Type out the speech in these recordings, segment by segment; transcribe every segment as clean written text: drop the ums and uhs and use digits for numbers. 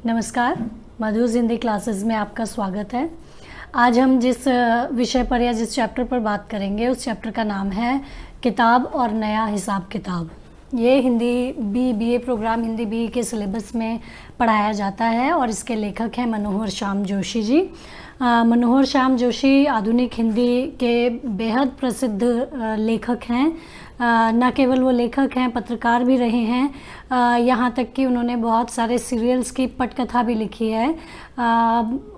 नमस्कार, मधुर हिंदी क्लासेस में आपका स्वागत है। आज हम जिस विषय पर या जिस चैप्टर पर बात करेंगे उस चैप्टर का नाम है किताब और नया हिसाब किताब। ये Hindi BA programme Hindi BA के सिलेबस में पढ़ाया जाता है और इसके लेखक हैं मनोहर श्याम जोशी जी। मनोहर श्याम जोशी आधुनिक हिंदी के बेहद प्रसिद्ध लेखक हैं। न केवल वो लेखक हैं, पत्रकार भी रहे हैं। यहाँ तक कि उन्होंने बहुत सारे सीरियल्स की पटकथा भी लिखी है।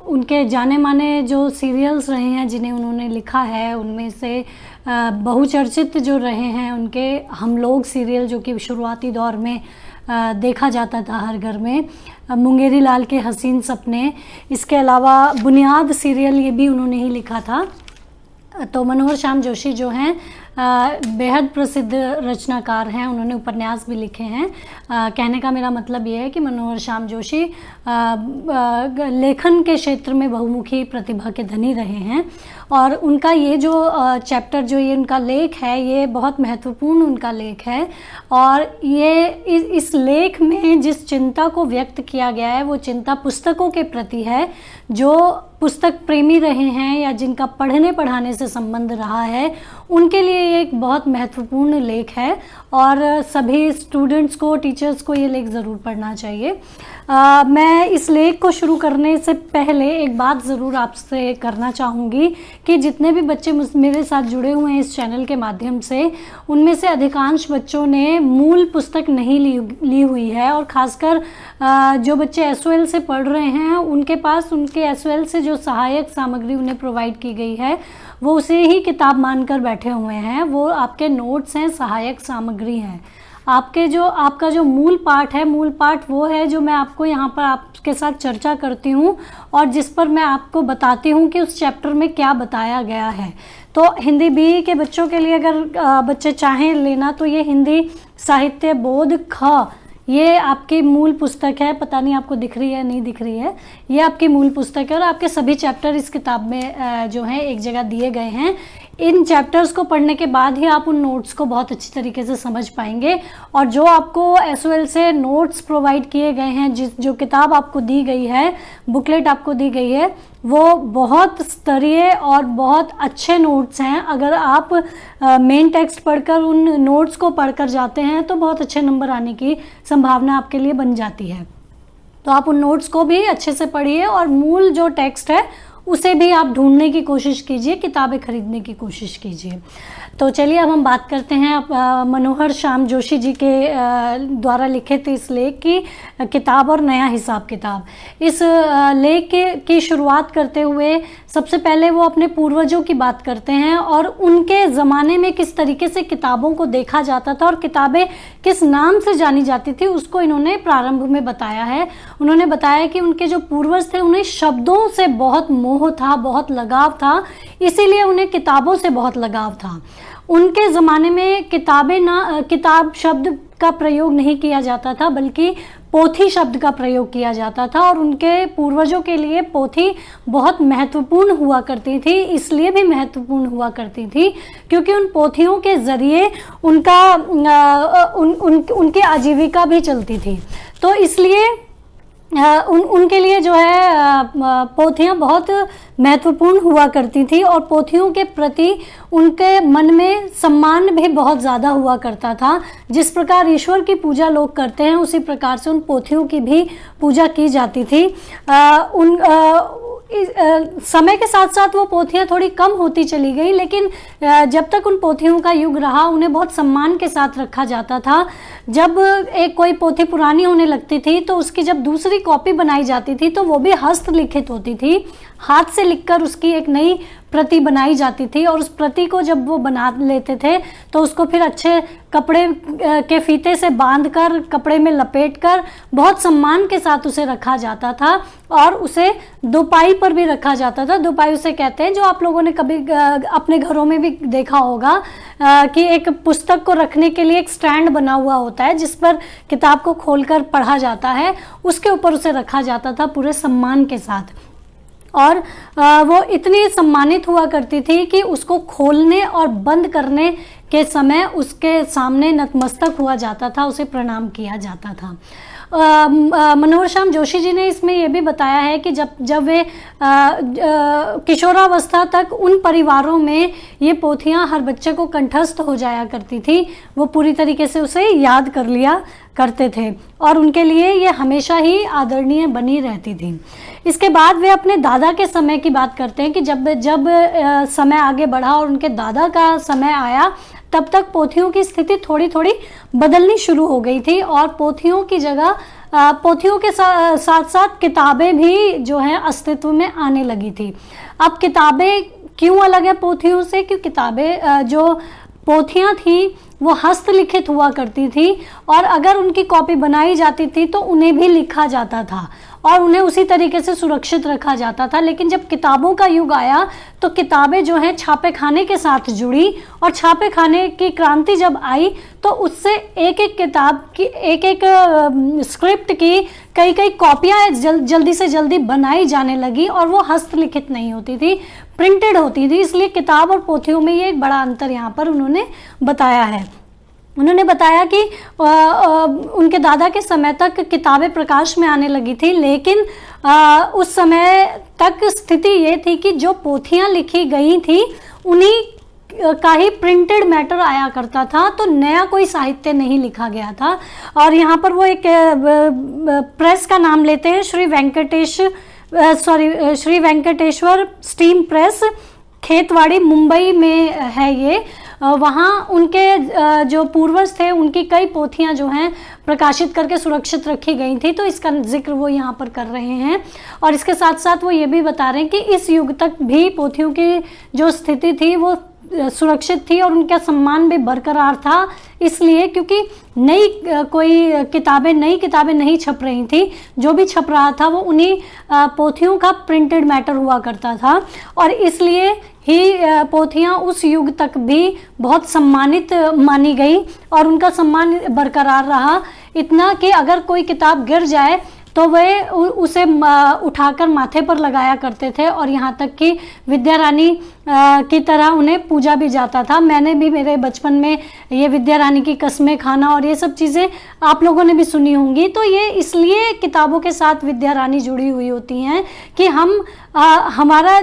उनके जाने माने जो सीरियल्स रहे हैं जिन्हें उन्होंने लिखा है उनमें से बहुचर्चित जो रहे हैं उनके हम लोग सीरियल, जो कि शुरुआती दौर में देखा जाता था हर घर में, मुंगेरी लाल के हसीन सपने। इसके अलावा बुनियाद सीरियल ये भी उन्होंने ही लिखा था। तो मनोहर श्याम जोशी जो हैं बेहद प्रसिद्ध रचनाकार हैं। उन्होंने उपन्यास भी लिखे हैं। कहने का मेरा मतलब ये है कि मनोहर श्याम जोशी लेखन के क्षेत्र में बहुमुखी प्रतिभा के धनी रहे हैं और उनका ये जो चैप्टर, जो ये उनका लेख है, ये बहुत महत्वपूर्ण उनका लेख है। और ये इस लेख में जिस चिंता को व्यक्त किया गया है वो चिंता पुस्तकों के प्रति है। जो पुस्तक प्रेमी रहे हैं या जिनका पढ़ने पढ़ाने से संबंध रहा है उनके लिए ये एक बहुत महत्वपूर्ण लेख है और सभी स्टूडेंट्स को, टीचर्स को ये लेख ज़रूर पढ़ना चाहिए। मैं इस लेख को शुरू करने से पहले एक बात ज़रूर आपसे करना चाहूँगी कि जितने भी बच्चे मेरे साथ जुड़े हुए हैं इस चैनल के माध्यम से, उनमें से अधिकांश बच्चों ने मूल पुस्तक नहीं ली हुई है। और ख़ासकर जो बच्चे एसओएल से पढ़ रहे हैं उनके पास उनके एसओएल से जो सहायक सामग्री उन्हें प्रोवाइड की गई है वो उसे ही किताब मानकर बैठे हुए हैं। वो आपके नोट्स हैं, सहायक सामग्री हैं। आपका जो मूल पाठ है, मूल पाठ वो है जो मैं आपको यहाँ पर आपके साथ चर्चा करती हूँ और जिस पर मैं आपको बताती हूँ कि उस चैप्टर में क्या बताया गया है। तो हिंदी बीए के बच्चों के लिए अगर बच्चे चाहें लेना तो ये हिंदी साहित्य बोध ख, ये आपकी मूल पुस्तक है। पता नहीं आपको दिख रही है नहीं दिख रही है, ये आपकी मूल पुस्तक है और आपके सभी चैप्टर इस किताब में जो है एक जगह दिए गए हैं। इन चैप्टर्स को पढ़ने के बाद ही आप उन नोट्स को बहुत अच्छी तरीके से समझ पाएंगे। और जो आपको एसओएल से नोट्स प्रोवाइड किए गए हैं, जो किताब आपको दी गई है, बुकलेट आपको दी गई है, वो बहुत स्तरीय और बहुत अच्छे नोट्स हैं। अगर आप मेन टेक्स्ट पढ़कर उन नोट्स को पढ़कर जाते हैं तो बहुत अच्छे नंबर आने की संभावना आपके लिए बन जाती है। तो आप उन नोट्स को भी अच्छे से पढ़िए और मूल जो टेक्स्ट है उसे भी आप ढूंढने की कोशिश कीजिए, किताबें खरीदने की कोशिश कीजिए। तो चलिए अब हम बात करते हैं मनोहर श्याम जोशी जी के द्वारा लिखित इस लेख की, किताब और नया हिसाब किताब। इस लेख की शुरुआत करते हुए सबसे पहले वो अपने पूर्वजों की बात करते हैं और उनके ज़माने में किस तरीके से किताबों को देखा जाता था और किताबें किस नाम से जानी जाती थी उसको इन्होंने प्रारंभ में बताया है। उन्होंने बताया कि उनके जो पूर्वज थे उन्हें शब्दों से बहुत मोह था, बहुत लगाव था, इसीलिए उन्हें किताबों से बहुत लगाव था। उनके ज़माने में किताब शब्द का प्रयोग नहीं किया जाता था बल्कि पोथी शब्द का प्रयोग किया जाता था। और उनके पूर्वजों के लिए पोथी बहुत महत्वपूर्ण हुआ करती थी। इसलिए भी महत्वपूर्ण हुआ करती थी क्योंकि उन पोथियों के ज़रिए उनकी आजीविका भी चलती थी। तो इसलिए उनके लिए जो है पोथियाँ बहुत महत्वपूर्ण हुआ करती थी और पोथियों के प्रति उनके मन में सम्मान भी बहुत ज़्यादा हुआ करता था। जिस प्रकार ईश्वर की पूजा लोग करते हैं उसी प्रकार से उन पोथियों की भी पूजा की जाती थी। समय के साथ साथ वो पोथियाँ थोड़ी कम होती चली गई, लेकिन जब तक उन पोथियों का युग रहा उन्हें बहुत सम्मान के साथ रखा जाता था। जब एक कोई पोथी पुरानी होने लगती थी तो उसकी जब दूसरी कॉपी बनाई जाती थी तो वो भी हस्तलिखित होती थी, हाथ से लिखकर उसकी एक नई प्रति बनाई जाती थी। और उस प्रति को जब वो बना लेते थे तो उसको फिर अच्छे कपड़े के फीते से बांधकर, कपड़े में लपेटकर बहुत सम्मान के साथ उसे रखा जाता था और उसे दोपाई पर भी रखा जाता था। दोपाई उसे कहते हैं, जो आप लोगों ने कभी अपने घरों में भी देखा होगा कि एक पुस्तक को रखने के लिए एक स्टैंड बना हुआ होता है जिस पर किताब को खोलकर पढ़ा जाता है, उसके ऊपर उसे रखा जाता था पूरे सम्मान के साथ। और वो इतनी सम्मानित हुआ करती थी कि उसको खोलने और बंद करने के समय उसके सामने नतमस्तक हुआ जाता था, उसे प्रणाम किया जाता था। मनोहर श्याम जोशी जी ने इसमें ये भी बताया है कि जब वे किशोरावस्था तक उन परिवारों में ये पोथियां हर बच्चे को कंठस्थ हो जाया करती थी, वो पूरी तरीके से उसे याद कर लिया करते थे और उनके लिए ये हमेशा ही आदरणीय बनी रहती थी। इसके बाद वे अपने दादा के समय की बात करते हैं कि जब समय आगे बढ़ा और उनके दादा का समय आया, तब तक पोथियों की स्थिति थोड़ी थोड़ी बदलनी शुरू हो गई थी और पोथियों की जगह पोथियों के साथ साथ किताबें भी जो हैं अस्तित्व में आने लगी थी। अब किताबें क्यों अलग है पोथियों से? क्योंकि किताबें जो पोथियां थी वो हस्तलिखित हुआ करती थी और अगर उनकी कॉपी बनाई जाती थी तो उन्हें भी लिखा जाता था और उन्हें उसी तरीके से सुरक्षित रखा जाता था। लेकिन जब किताबों का युग आया तो किताबें जो हैं छापे खाने के साथ जुड़ी और छापे खाने की क्रांति जब आई तो उससे एक एक किताब की एक स्क्रिप्ट की कई कॉपियाँ जल्दी से जल्दी बनाई जाने लगी और वो हस्तलिखित नहीं होती थी, प्रिंटेड होती थी। इसलिए किताब और पोथियों में ये एक बड़ा अंतर यहाँ पर उन्होंने बताया है। उन्होंने बताया कि उनके दादा के समय तक किताबें प्रकाश में आने लगी थी, लेकिन उस समय तक स्थिति ये थी कि जो पोथियां लिखी गई थी उन्हीं का ही प्रिंटेड मैटर आया करता था, तो नया कोई साहित्य नहीं लिखा गया था। और यहाँ पर वो एक प्रेस का नाम लेते हैं, श्री वेंकटेश्वर स्टीम प्रेस, खेतवाड़ी मुंबई में है ये। वहाँ उनके जो पूर्वज थे उनकी कई पोथियाँ जो हैं प्रकाशित करके सुरक्षित रखी गई थी, तो इसका जिक्र वो यहाँ पर कर रहे हैं। और इसके साथ साथ वो ये भी बता रहे हैं कि इस युग तक भी पोथियों की जो स्थिति थी वो सुरक्षित थी और उनका सम्मान भी बरकरार था, इसलिए क्योंकि नई किताबें नहीं छप रही थी, जो भी छप रहा था वो उन्हीं पोथियों का प्रिंटेड मैटर हुआ करता था और इसलिए ही पोथियां उस युग तक भी बहुत सम्मानित मानी गई और उनका सम्मान बरकरार रहा, इतना कि अगर कोई किताब गिर जाए तो वे उसे उठाकर माथे पर लगाया करते थे और यहाँ तक कि विद्या रानी की तरह उन्हें पूजा भी जाता था। मैंने भी मेरे बचपन में ये विद्या रानी की कस्में खाना और ये सब चीज़ें आप लोगों ने भी सुनी होंगी। तो ये इसलिए किताबों के साथ विद्या रानी जुड़ी हुई होती हैं कि हमारे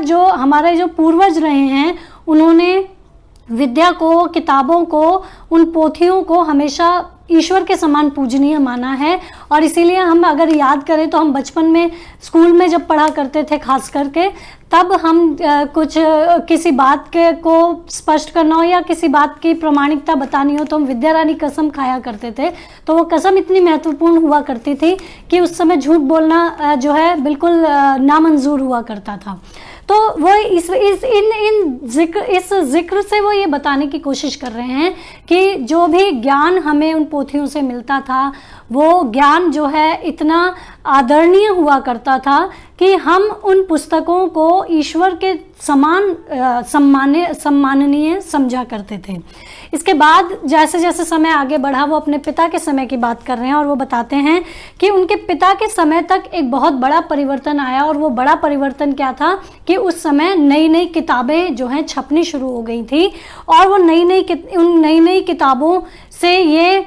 जो पूर्वज रहे हैं उन्होंने विद्या को, किताबों को, उन पोथियों को हमेशा ईश्वर के समान पूजनीय माना है। और इसीलिए हम अगर याद करें तो हम बचपन में स्कूल में जब पढ़ा करते थे खास करके, तब हम किसी बात को स्पष्ट करना हो या किसी बात की प्रामाणिकता बतानी हो तो हम विद्या रानी कसम खाया करते थे। तो वो कसम इतनी महत्वपूर्ण हुआ करती थी कि उस समय झूठ बोलना जो है बिल्कुल नामंजूर हुआ करता था। तो वो इस जिक्र से वो ये बताने की कोशिश कर रहे हैं कि जो भी ज्ञान हमें उन पोथियों से मिलता था वो ज्ञान जो है इतना आदरणीय हुआ करता था कि हम उन पुस्तकों को ईश्वर के समान सम्माननीय समझा करते थे। इसके बाद जैसे जैसे समय आगे बढ़ा वो अपने पिता के समय की बात कर रहे हैं और वो बताते हैं कि उनके पिता के समय तक एक बहुत बड़ा परिवर्तन आया और वो बड़ा परिवर्तन क्या था कि उस समय नई नई किताबें जो हैं छपनी शुरू हो गई थी और वो नई नई किताबों से ये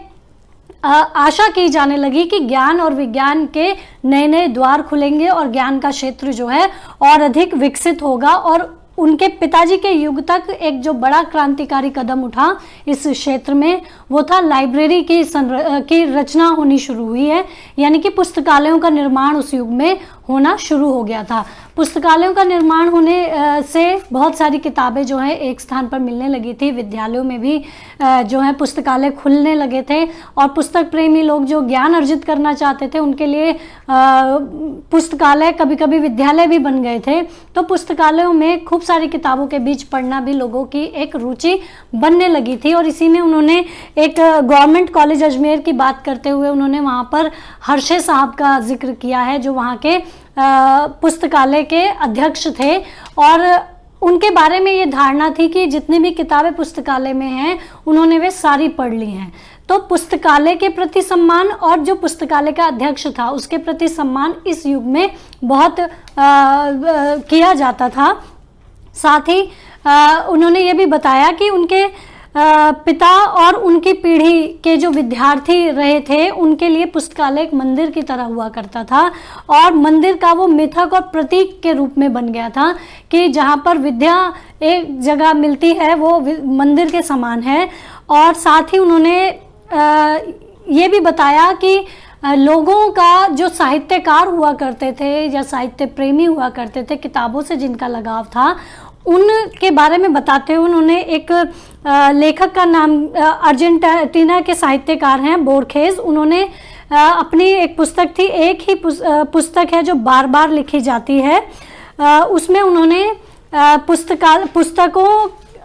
आशा की जाने लगी कि ज्ञान और विज्ञान के नए नए द्वार खुलेंगे और ज्ञान का क्षेत्र जो है और अधिक विकसित होगा। और उनके पिताजी के युग तक एक जो बड़ा क्रांतिकारी कदम उठा इस क्षेत्र में वो था लाइब्रेरी की रचना होनी शुरू हुई है, यानी कि पुस्तकालयों का निर्माण उस युग में होना शुरू हो गया था। पुस्तकालयों का निर्माण होने से बहुत सारी किताबें जो हैं एक स्थान पर मिलने लगी थी। विद्यालयों में भी जो है पुस्तकालय खुलने लगे थे और पुस्तक प्रेमी लोग जो ज्ञान अर्जित करना चाहते थे उनके लिए पुस्तकालय कभी कभी विद्यालय भी बन गए थे। तो पुस्तकालयों में खूब सारी किताबों के बीच पढ़ना भी लोगों की एक रुचि बनने लगी थी और इसी में उन्होंने एक गवर्नमेंट कॉलेज अजमेर की बात करते हुए उन्होंने वहाँ पर हर्षे साहब का जिक्र किया है जो वहाँ के पुस्तकालय के अध्यक्ष थे और उनके बारे में ये धारणा थी कि जितनी भी किताबें पुस्तकालय में हैं उन्होंने वे सारी पढ़ ली हैं। तो पुस्तकालय के प्रति सम्मान और जो पुस्तकालय का अध्यक्ष था उसके प्रति सम्मान इस युग में बहुत किया जाता था। साथ ही उन्होंने ये भी बताया कि उनके पिता और उनकी पीढ़ी के जो विद्यार्थी रहे थे उनके लिए पुस्तकालय एक मंदिर की तरह हुआ करता था, और मंदिर का वो मिथक और प्रतीक के रूप में बन गया था कि जहाँ पर विद्या एक जगह मिलती है वो मंदिर के समान है। और साथ ही उन्होंने ये भी बताया कि लोगों का जो साहित्यकार हुआ करते थे या साहित्य प्रेमी हुआ करते थे, किताबों से जिनका लगाव था, उनके बारे में बताते हुए उन्होंने एक लेखक का नाम अर्जेंटीना के साहित्यकार हैं बोरखेस, उन्होंने अपनी एक पुस्तक थी, एक ही पुस्तक है जो बार बार लिखी जाती है, उसमें उन्होंने पुस्तकों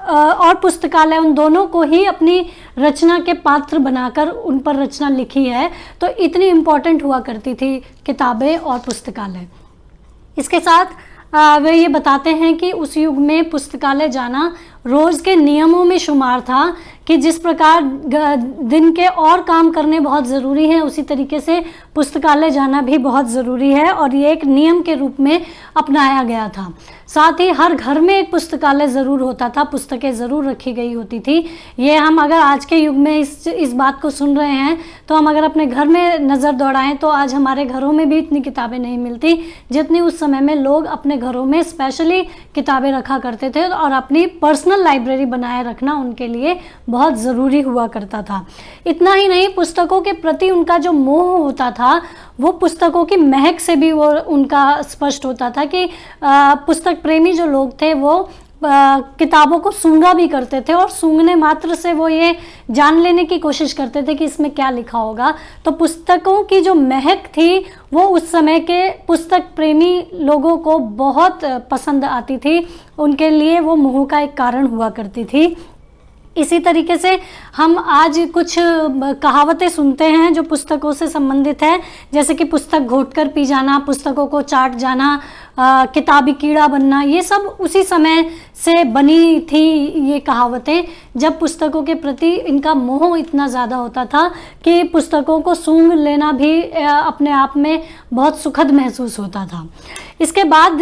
और पुस्तकालय उन दोनों को ही अपनी रचना के पात्र बनाकर उन पर रचना लिखी है। तो इतनी इम्पोर्टेंट हुआ करती थी किताबें और पुस्तकालय। इसके साथ वे ये बताते हैं कि उस युग में पुस्तकालय जाना रोज़ के नियमों में शुमार था कि जिस प्रकार दिन के और काम करने बहुत ज़रूरी हैं, उसी तरीके से पुस्तकालय जाना भी बहुत ज़रूरी है, और ये एक नियम के रूप में अपनाया गया था। साथ ही हर घर में एक पुस्तकालय ज़रूर होता था, पुस्तकें ज़रूर रखी गई होती थी। ये हम अगर आज के युग में इस बात को सुन रहे हैं तो हम अगर अपने घर में नज़र दौड़ाएं तो आज हमारे घरों में भी इतनी किताबें नहीं मिलती जितनी उस समय में लोग अपने घरों में स्पेशली किताबें रखा करते थे, और अपनी पर्सनल लाइब्रेरी बनाए रखना उनके लिए बहुत ज़रूरी हुआ करता था। इतना ही नहीं, पुस्तकों के प्रति उनका जो मोह होता था वो पुस्तकों की महक से भी वो उनका स्पष्ट होता था कि पुस्तक प्रेमी जो लोग थे वो किताबों को सूंघा भी करते थे, और सूंघने मात्र से वो ये जान लेने की कोशिश करते थे कि इसमें क्या लिखा होगा। तो पुस्तकों की जो महक थी वो उस समय के पुस्तक प्रेमी लोगों को बहुत पसंद आती थी, उनके लिए वो मोह का एक कारण हुआ करती थी। इसी तरीके से हम आज कुछ कहावतें सुनते हैं जो पुस्तकों से संबंधित है, जैसे कि पुस्तक घोंटकर पी जाना, पुस्तकों को चाट जाना, किताबी कीड़ा बनना, ये सब उसी समय से बनी थी ये कहावतें, जब पुस्तकों के प्रति इनका मोह इतना ज़्यादा होता था कि पुस्तकों को सूंघ लेना भी अपने आप में बहुत सुखद महसूस होता था। इसके बाद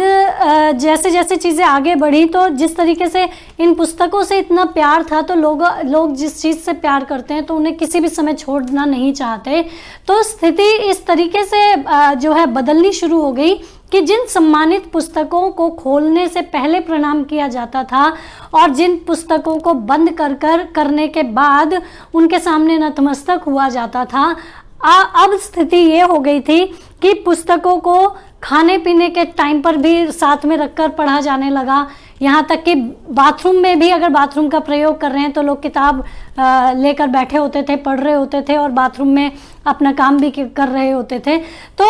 जैसे जैसे चीज़ें आगे बढ़ी तो जिस तरीके से इन पुस्तकों से इतना प्यार था, तो लोग जिस चीज़ से प्यार करते हैं तो उन्हें किसी भी समय छोड़ना नहीं चाहते। तो स्थिति इस तरीके से जो है बदलनी शुरू हो गई कि जिन सम्मानित पुस्तकों को खोलने से पहले प्रणाम किया जाता था और जिन पुस्तकों को बंद करने के बाद उनके सामने नतमस्तक हुआ जाता था, अब स्थिति ये हो गई थी कि पुस्तकों को खाने पीने के टाइम पर भी साथ में रखकर पढ़ा जाने लगा। यहाँ तक कि बाथरूम में भी अगर बाथरूम का प्रयोग कर रहे हैं तो लोग किताब लेकर बैठे होते थे, पढ़ रहे होते थे और बाथरूम में अपना काम भी कर रहे होते थे। तो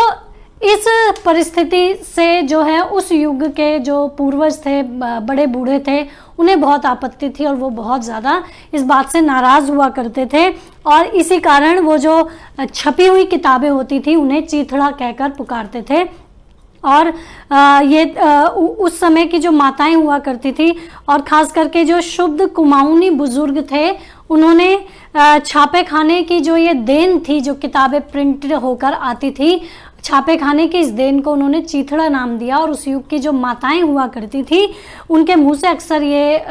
इस परिस्थिति से जो है उस युग के जो पूर्वज थे, बड़े बूढ़े थे, उन्हें बहुत आपत्ति थी और वो बहुत ज़्यादा इस बात से नाराज़ हुआ करते थे, और इसी कारण वो जो छपी हुई किताबें होती थी उन्हें चीथड़ा कहकर पुकारते थे। और उस समय की जो माताएं हुआ करती थी और ख़ास करके जो शुद्ध कुमाऊनी बुजुर्ग थे, उन्होंने छापे खाने की जो ये देन थी, जो किताबें प्रिंटेड होकर आती थी, छापे खाने की इस देन को उन्होंने चीथड़ा नाम दिया। और उस युग की जो माताएं हुआ करती थी उनके मुंह से अक्सर ये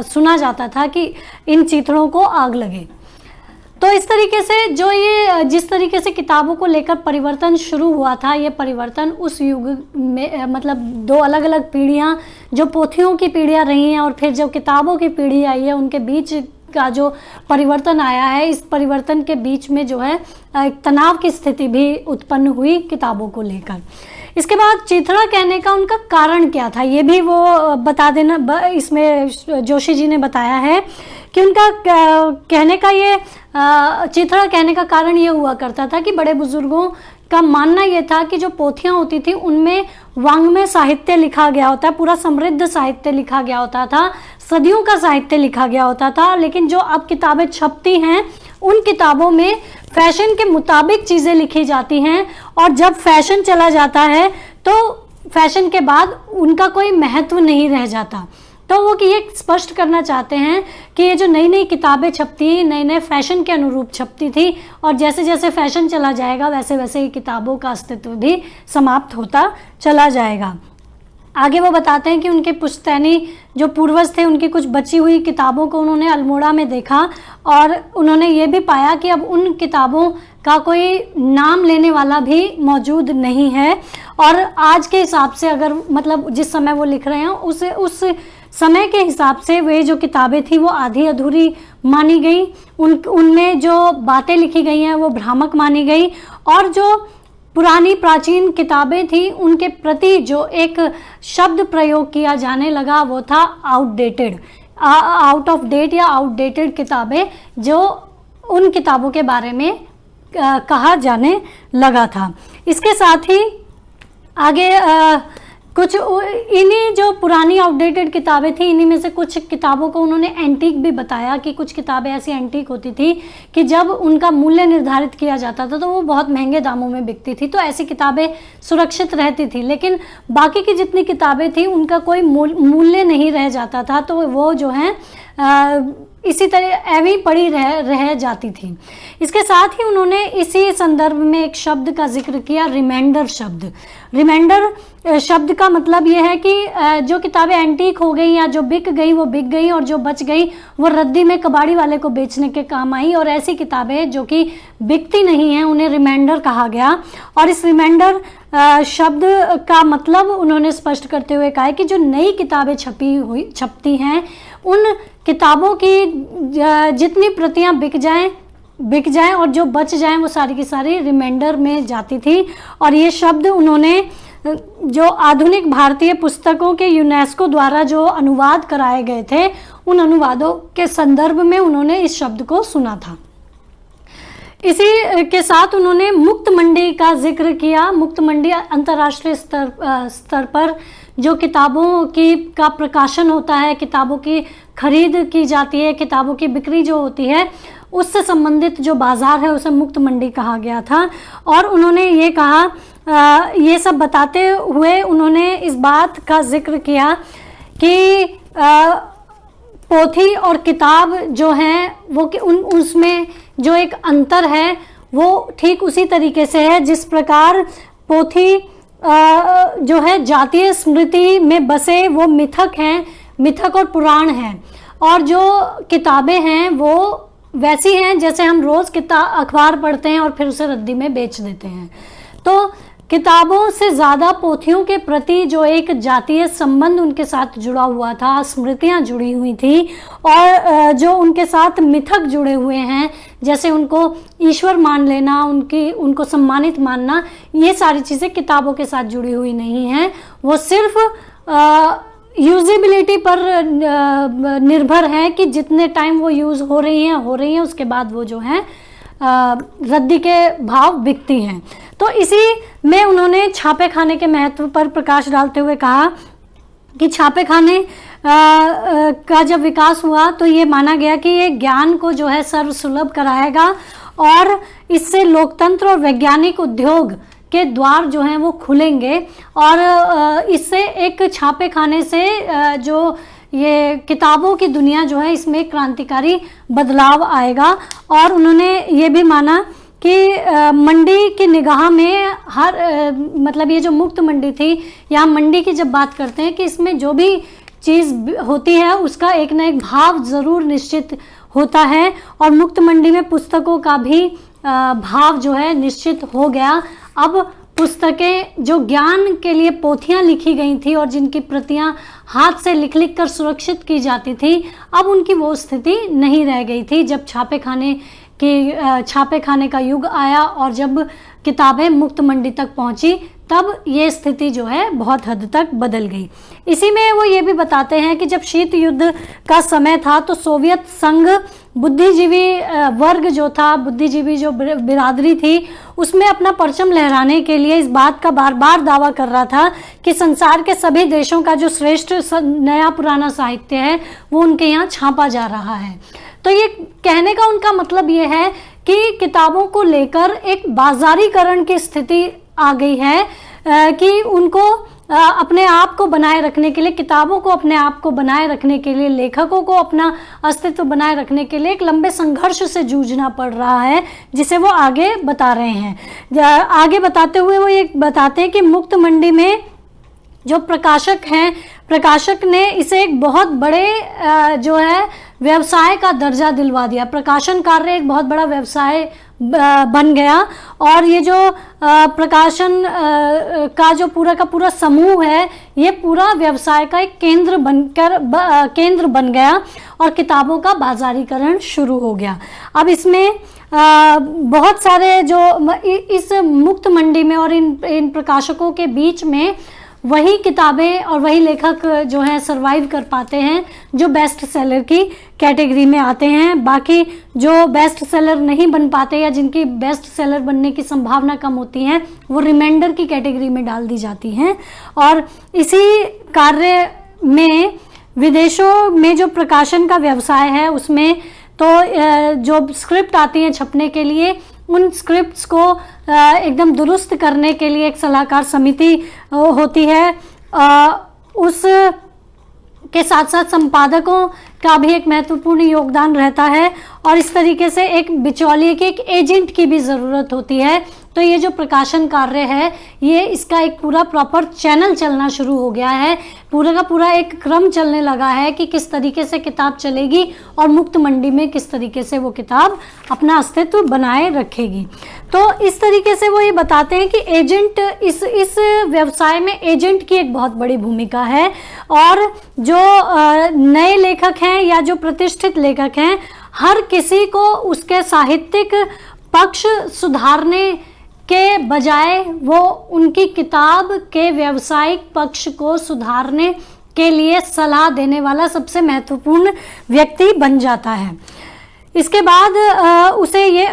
सुना जाता था कि इन चीथड़ों को आग लगे। तो इस तरीके से जो ये जिस तरीके से किताबों को लेकर परिवर्तन शुरू हुआ था, ये परिवर्तन उस युग में मतलब दो अलग अलग पीढ़ियाँ, जो पोथियों की पीढ़ियाँ रही हैं और फिर जो किताबों की पीढ़ी आई है, उनके बीच का जो परिवर्तन आया है, इस परिवर्तन के बीच में जो है एक तनाव की स्थिति भी उत्पन्न हुई किताबों को लेकर। इसके बाद चीथड़ा कहने का उनका कारण क्या था, ये भी वो बता देना, इसमें जोशी जी ने बताया है कि उनका कहने का ये चीथड़ा कहने का कारण ये हुआ करता था कि बड़े बुजुर्गों का मानना ये था कि जो पोथियाँ होती थी उनमें वांग्मय साहित्य लिखा गया होता है, पूरा समृद्ध साहित्य लिखा गया होता था, सदियों का साहित्य लिखा गया होता था। लेकिन जो अब किताबें छपती हैं उन किताबों में फैशन के मुताबिक चीज़ें लिखी जाती हैं, और जब फैशन चला जाता है तो फैशन के बाद उनका कोई महत्व नहीं रह जाता। तो वो कि ये स्पष्ट करना चाहते हैं कि ये जो नई नई किताबें छपती, नए नए फैशन के अनुरूप छपती थी, और जैसे जैसे फैशन चला जाएगा वैसे वैसे ही किताबों का अस्तित्व भी समाप्त होता चला जाएगा। आगे वो बताते हैं कि उनके पुश्तैनी जो पूर्वज थे उनकी कुछ बची हुई किताबों को उन्होंने अल्मोड़ा में देखा और उन्होंने ये भी पाया कि अब उन किताबों का कोई नाम लेने वाला भी मौजूद नहीं है। और आज के हिसाब से अगर मतलब जिस समय वो लिख रहे हैं उस समय के हिसाब से वे जो किताबें थी वो आधी अधूरी मानी गई, उनमें जो बातें लिखी गई हैं वो भ्रामक मानी गई, और जो पुरानी प्राचीन किताबें थी उनके प्रति जो एक शब्द प्रयोग किया जाने लगा वो था आउटडेटेड, आउट ऑफ डेट या आउटडेटेड किताबें, जो उन किताबों के बारे में कहा जाने लगा था। इसके साथ ही आगे कुछ इन्हीं जो पुरानी आउटडेटेड किताबें थी इन्हीं में से कुछ किताबों को उन्होंने एंटीक भी बताया कि कुछ किताबें ऐसी एंटीक होती थी कि जब उनका मूल्य निर्धारित किया जाता था तो वो बहुत महंगे दामों में बिकती थी, तो ऐसी किताबें सुरक्षित रहती थी। लेकिन बाकी की जितनी किताबें थी उनका कोई मूल्य नहीं रह जाता था, तो वो जो है इसी तरह ऐवी पड़ी रह जाती थी। इसके साथ ही उन्होंने इसी संदर्भ में एक शब्द का जिक्र किया, रिमाइंडर शब्द। रिमाइंडर शब्द का मतलब ये है कि जो किताबें एंटीक हो गई या जो बिक गई वो बिक गई, और जो बच गई वो रद्दी में कबाड़ी वाले को बेचने के काम आई, और ऐसी किताबें जो कि बिकती नहीं हैं उन्हें रिमाइंडर कहा गया। और इस रिमाइंडर शब्द का मतलब उन्होंने स्पष्ट करते हुए कहा है कि जो नई किताबें छपती हैं उन किताबों की जितनी प्रतियां बिक जाएं और जो बच जाएं वो सारी की सारी रिमाइंडर में जाती थी। और ये शब्द उन्होंने जो आधुनिक भारतीय पुस्तकों के यूनेस्को द्वारा जो अनुवाद कराए गए थे उन अनुवादों के संदर्भ में उन्होंने इस शब्द को सुना था। इसी के साथ उन्होंने मुक्त मंडी का जिक्र किया। मुक्त मंडी अंतर्राष्ट्रीय स्तर पर जो किताबों का प्रकाशन होता है, किताबों की खरीद की जाती है, किताबों की बिक्री जो होती है उससे संबंधित जो बाज़ार है उसे मुक्त मंडी कहा गया था। और उन्होंने ये कहा, ये सब बताते हुए उन्होंने इस बात का जिक्र किया कि पोथी और किताब जो हैं वो कि उसमें जो एक अंतर है वो ठीक उसी तरीके से है जिस प्रकार पोथी जो है जातीय स्मृति में बसे वो मिथक हैं, मिथक और पुराण हैं, और जो किताबें हैं वो वैसी हैं जैसे हम रोज़ अखबार पढ़ते हैं और फिर उसे रद्दी में बेच देते हैं। तो किताबों से ज़्यादा पोथियों के प्रति जो एक जातीय संबंध उनके साथ जुड़ा हुआ था, स्मृतियाँ जुड़ी हुई थी, और जो उनके साथ मिथक जुड़े हुए हैं जैसे उनको ईश्वर मान लेना, उनको सम्मानित मानना, ये सारी चीज़ें किताबों के साथ जुड़ी हुई नहीं हैं। वो सिर्फ यूजेबिलिटी पर निर्भर है कि जितने टाइम वो यूज़ हो रही हैं उसके बाद वो जो है रद्दी के भाव बिकती हैं। तो इसी में उन्होंने छापे खाने के महत्व पर प्रकाश डालते हुए कहा कि छापे खाने का जब विकास हुआ तो ये माना गया कि ये ज्ञान को जो है सर्वसुलभ कराएगा और इससे लोकतंत्र और वैज्ञानिक उद्योग के द्वार जो हैं वो खुलेंगे, और इससे एक छापे खाने से जो ये किताबों की दुनिया जो है इसमें क्रांतिकारी बदलाव आएगा। और उन्होंने ये भी माना कि मंडी की निगाह में हर मतलब ये जो मुक्त मंडी थी, यहाँ मंडी की जब बात करते हैं कि इसमें जो भी चीज़ होती है उसका एक ना एक भाव ज़रूर निश्चित होता है, और मुक्त मंडी में पुस्तकों का भी भाव जो है निश्चित हो गया। अब पुस्तकें जो ज्ञान के लिए पोथियां लिखी गई थी और जिनकी प्रतियां हाथ से लिख कर सुरक्षित की जाती थी, अब उनकी वो स्थिति नहीं रह गई थी। जब छापे खाने का युग आया और जब किताबें मुक्त मंडी तक पहुंची तब ये स्थिति जो है बहुत हद तक बदल गई। इसी में वो ये भी बताते हैं कि जब शीत युद्ध का समय था तो सोवियत संघ बुद्धिजीवी वर्ग जो था, बुद्धिजीवी जो बिरादरी थी, उसमें अपना परचम लहराने के लिए इस बात का बार बार दावा कर रहा था कि संसार के सभी देशों का जो श्रेष्ठ नया पुराना साहित्य है वो उनके यहाँ छापा जा रहा है। तो ये कहने का उनका मतलब ये है कि किताबों को लेकर एक बाजारीकरण की स्थिति आ गई है कि उनको अपने आप को बनाए रखने के लिए, किताबों को अपने आप को बनाए रखने के लिए, लेखकों को अपना अस्तित्व बनाए रखने के लिए एक लंबे संघर्ष से जूझना पड़ रहा है, जिसे वो आगे बता रहे हैं। आगे बताते हुए वो ये बताते हैं कि मुक्त मंडी में जो प्रकाशक हैं, प्रकाशक ने इसे एक बहुत बड़े जो है व्यवसाय का दर्जा दिलवा दिया। प्रकाशन कार्य एक बहुत बड़ा व्यवसाय बन गया और ये जो प्रकाशन का जो पूरा का पूरा समूह है, ये पूरा व्यवसाय का एक केंद्र बन गया और किताबों का बाजारीकरण शुरू हो गया। अब इसमें बहुत सारे जो इस मुक्त मंडी में और इन प्रकाशकों के बीच में वही किताबें और वही लेखक जो हैं सरवाइव कर पाते हैं जो बेस्ट सेलर की कैटेगरी में आते हैं। बाकी जो बेस्ट सेलर नहीं बन पाते या जिनकी बेस्ट सेलर बनने की संभावना कम होती है, वो रिमाइंडर की कैटेगरी में डाल दी जाती हैं। और इसी कार्य में विदेशों में जो प्रकाशन का व्यवसाय है, उसमें तो जो स्क्रिप्ट आती है छपने के लिए, उन स्क्रिप्ट्स को एकदम दुरुस्त करने के लिए एक सलाहकार समिति होती है। उस के साथ साथ संपादकों का भी एक महत्वपूर्ण योगदान रहता है और इस तरीके से एक बिचौलिए की, एक एजेंट की भी ज़रूरत होती है। तो ये जो प्रकाशन कार्य है, ये इसका एक पूरा प्रॉपर चैनल चलना शुरू हो गया है, पूरा का पूरा एक क्रम चलने लगा है कि किस तरीके से किताब चलेगी और मुक्त मंडी में किस तरीके से वो किताब अपना अस्तित्व बनाए रखेगी। तो इस तरीके से वो ये बताते हैं कि एजेंट, इस व्यवसाय में एजेंट की एक बहुत बड़ी भूमिका है और जो नए लेखक हैं या जो प्रतिष्ठित लेखक हैं, हर किसी को उसके साहित्यिक पक्ष सुधारने के बजाय वो उनकी किताब के व्यावसायिक पक्ष को सुधारने के लिए सलाह देने वाला सबसे महत्वपूर्ण व्यक्ति बन जाता है। इसके बाद उसे ये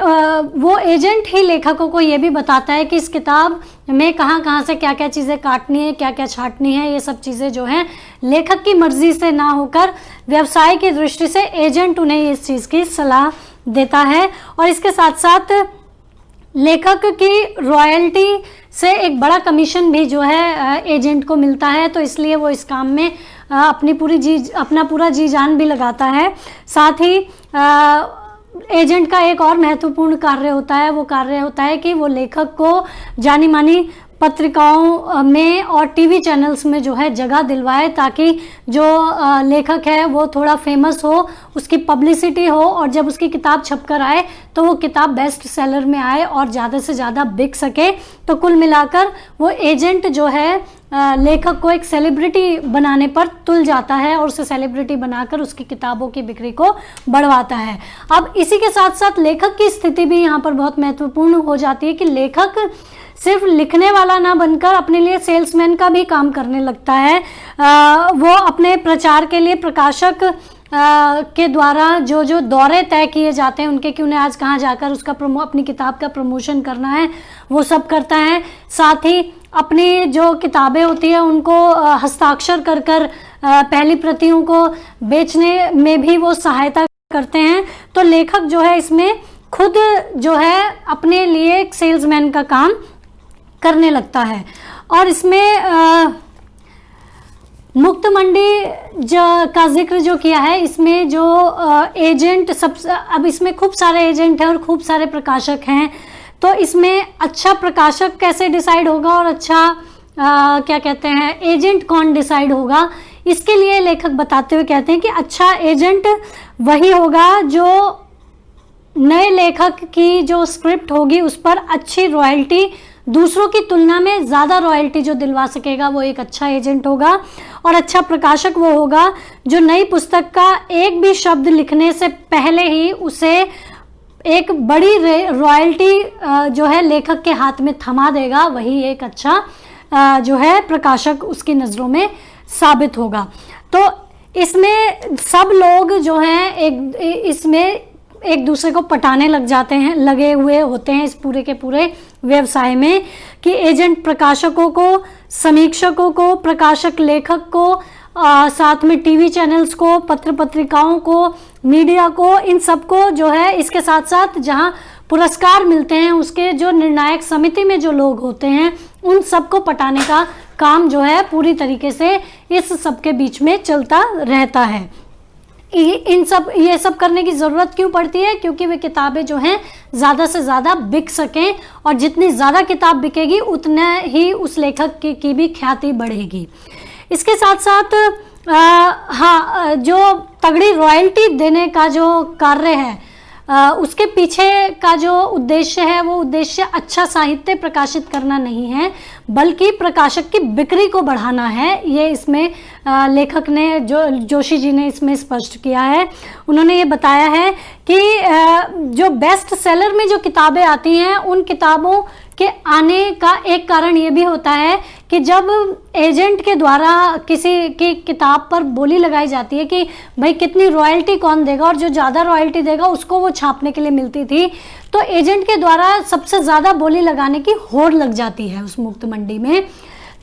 वो एजेंट ही लेखकों को ये भी बताता है कि इस किताब में कहाँ से क्या क्या चीज़ें काटनी है, क्या क्या छांटनी है। ये सब चीज़ें जो हैं लेखक की मर्जी से ना होकर व्यवसाय की दृष्टि से एजेंट उन्हें इस चीज़ की सलाह देता है। और इसके साथ साथ लेखक की रॉयल्टी से एक बड़ा कमीशन भी जो है एजेंट को मिलता है, तो इसलिए वो इस काम में अपना पूरा जी जान भी लगाता है। साथ ही एजेंट का एक और महत्वपूर्ण कार्य होता है, वो कार्य होता है कि वो लेखक को जानी मानी पत्रिकाओं में और टीवी चैनल्स में जो है जगह दिलवाए, ताकि जो लेखक है वो थोड़ा फेमस हो, उसकी पब्लिसिटी हो और जब उसकी किताब छपकर आए तो वो किताब बेस्ट सेलर में आए और ज़्यादा से ज़्यादा बिक सके। तो कुल मिलाकर वो एजेंट जो है लेखक को एक सेलिब्रिटी बनाने पर तुल जाता है और उसे सेलिब्रिटी बनाकर उसकी किताबों की बिक्री को बढ़वाता है। अब इसी के साथ साथ लेखक की स्थिति भी यहाँ पर बहुत महत्वपूर्ण हो जाती है कि लेखक सिर्फ लिखने वाला ना बनकर अपने लिए सेल्समैन का भी काम करने लगता है। वो अपने प्रचार के लिए प्रकाशक के द्वारा जो दौरे तय किए जाते हैं उनके, कि उन्हें आज कहाँ जाकर उसका अपनी किताब का प्रमोशन करना है, वो सब करता है। साथ ही अपनी जो किताबें होती है उनको हस्ताक्षर कर पहली प्रतियों को बेचने में भी वो सहायता करते हैं। तो लेखक जो है इसमें खुद जो है अपने लिए एक सेल्समैन का काम करने लगता है। और इसमें मुक्त मंडी का जिक्र जो किया है, इसमें जो एजेंट अब इसमें खूब सारे एजेंट हैं और खूब सारे प्रकाशक हैं, तो इसमें अच्छा प्रकाशक कैसे डिसाइड होगा और अच्छा क्या कहते हैं एजेंट कौन डिसाइड होगा, इसके लिए लेखक बताते हुए कहते हैं कि अच्छा एजेंट वही होगा जो नए लेखक की जो स्क्रिप्ट होगी उस पर अच्छी रॉयल्टी, दूसरों की तुलना में ज़्यादा रॉयल्टी जो दिलवा सकेगा, वो एक अच्छा एजेंट होगा। और अच्छा प्रकाशक वो होगा जो नई पुस्तक का एक भी शब्द लिखने से पहले ही उसे एक बड़ी रॉयल्टी जो है लेखक के हाथ में थमा देगा, वही एक अच्छा जो है प्रकाशक उसकी नज़रों में साबित होगा। तो इसमें सब लोग जो हैं इसमें एक दूसरे को पटाने लगे हुए होते हैं इस पूरे के पूरे व्यवसाय में, कि एजेंट प्रकाशकों को, समीक्षकों को, प्रकाशक लेखक को, साथ में टीवी चैनल्स को, पत्र पत्रिकाओं को, मीडिया को, इन सबको जो है इसके साथ साथ जहां पुरस्कार मिलते हैं उसके जो निर्णायक समिति में जो लोग होते हैं उन सबको पटाने का काम जो है पूरी तरीके से इस सबके बीच में चलता रहता है। ये सब करने की ज़रूरत क्यों पड़ती है? क्योंकि वे किताबें जो हैं ज़्यादा से ज़्यादा बिक सकें, और जितनी ज़्यादा किताब बिकेगी उतना ही उस लेखक की भी ख्याति बढ़ेगी। इसके साथ साथ हाँ, जो तगड़ी रॉयल्टी देने का जो कार्य है, उसके पीछे का जो उद्देश्य है वो उद्देश्य अच्छा साहित्य प्रकाशित करना नहीं है, बल्कि प्रकाशक की बिक्री को बढ़ाना है। ये इसमें लेखक ने, जोशी जी ने इसमें स्पष्ट किया है। उन्होंने ये बताया है कि जो बेस्ट सेलर में जो किताबें आती हैं, उन किताबों के आने का एक कारण ये भी होता है कि जब एजेंट के द्वारा किसी की किताब पर बोली लगाई जाती है कि भाई कितनी रॉयल्टी कौन देगा, और जो ज़्यादा रॉयल्टी देगा उसको वो छापने के लिए मिलती थी, तो एजेंट के द्वारा सबसे ज़्यादा बोली लगाने की होड़ लग जाती है उस मुक्त मंडी में।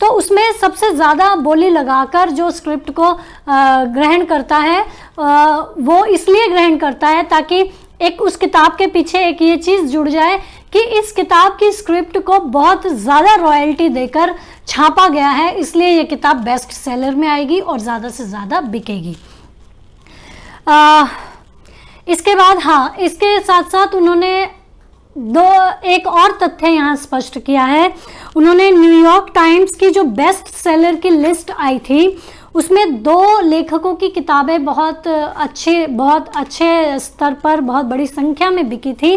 तो उसमें सबसे ज़्यादा बोली लगाकर जो स्क्रिप्ट को ग्रहण करता है, वो इसलिए ग्रहण करता है ताकि एक उस किताब के पीछे एक ये चीज़ जुड़ जाए कि इस किताब की स्क्रिप्ट को बहुत ज़्यादा रॉयल्टी देकर छापा गया है, इसलिए ये किताब बेस्ट सेलर में आएगी और ज़्यादा से ज़्यादा बिकेगी। इसके बाद हाँ, इसके साथ साथ उन्होंने एक और तथ्य यहाँ स्पष्ट किया है। उन्होंने न्यूयॉर्क टाइम्स की जो बेस्ट सेलर की लिस्ट आई थी, उसमें 2 लेखकों की किताबें बहुत अच्छे स्तर पर बहुत बड़ी संख्या में बिकी थी।